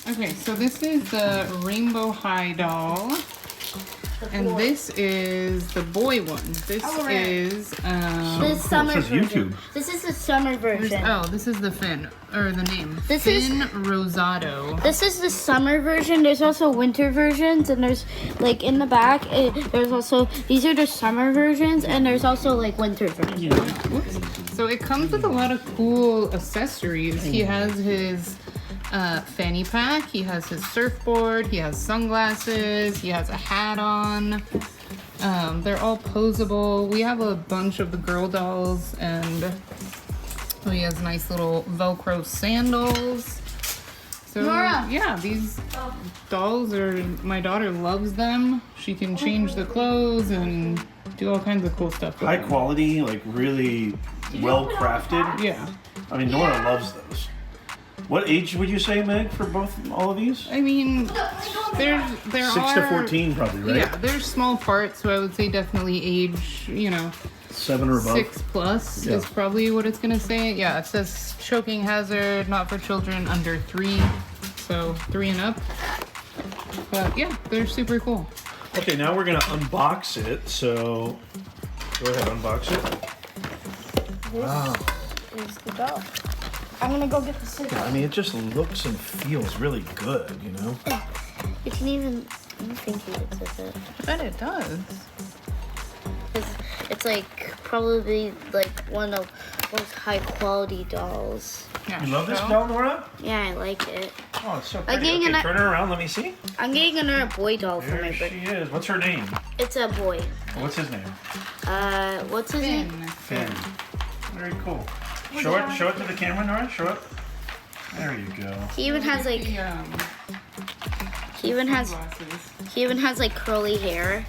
Okay, so this is the Rainbow High doll. And this is the boy one. This is This summer version. YouTube. This is the summer version. this is the Finn, or the name. This Finn Rosado. This is the summer version. There's also winter versions, and there's like in the back. There's also these are the summer versions, and there's also like winter versions. Whoops. So it comes with a lot of cool accessories. He has his fanny pack, he has his surfboard, he has sunglasses, he has a hat on. They're all posable. We have a bunch of the girl dolls, and he has nice little Velcro sandals. So Nora. yeah, these dolls my daughter loves them. She can change the clothes and do all kinds of cool stuff with High them. quality, like really well crafted. Yeah. I mean, Nora loves those. What age would you say, Meg, for all of these? I mean, there 6 are to 14 probably, right? Yeah, there's small parts, so I would say definitely age, 7 or above. 6+ Yeah. is probably what it's gonna say. Yeah, it says choking hazard, not for children under 3, so 3 and up. But yeah, they're super cool. Okay, now we're gonna unbox it. So go ahead, unbox it. Wow. Here's the doll. I'm gonna go get the scissors. I mean, it just looks and feels really good, you know? You can even. I think you could sit it. I bet it does. It's like probably like one of most high quality dolls. Yeah, You love this so- doll, Nora? Yeah, I like it. Oh, it's so I'm pretty. getting Okay, an- turn her around. Let me see. I'm getting another boy doll for my There birthday. she is. What's her name? It's a boy. What's his name? What's his Finn. name? Finn. Very cool. Show it to the camera, Nora. Show it. There you go. He even has like The, he even has sunglasses. like curly hair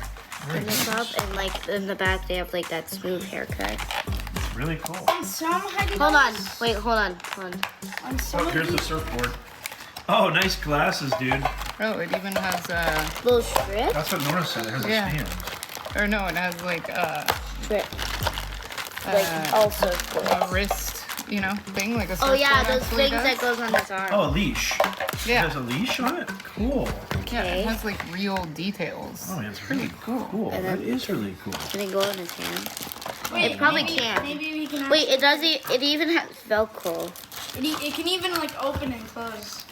Very in the nice. top, and like in the back they have like that smooth haircut. It's really cool. Hold on, wait, hold on. Oh, here's the surfboard. Oh, nice glasses, dude. Oh, it even has Little strip. That's what Nora said. It has Yeah. a stand. or no, it has like Strip. Like also a cool. wrist, thing, like a Oh yeah, surfboard those actually things does. that goes on his arm. Oh, a leash. Yeah. It has a leash on it? Cool. Yeah, Okay. it has like real details. Oh, it's pretty really cool. cool. And That then- is really cool. Can it go on his hand? Wait, It probably maybe- can. Maybe we can. Wait, it does. It even has Velcro. It can even like open and close.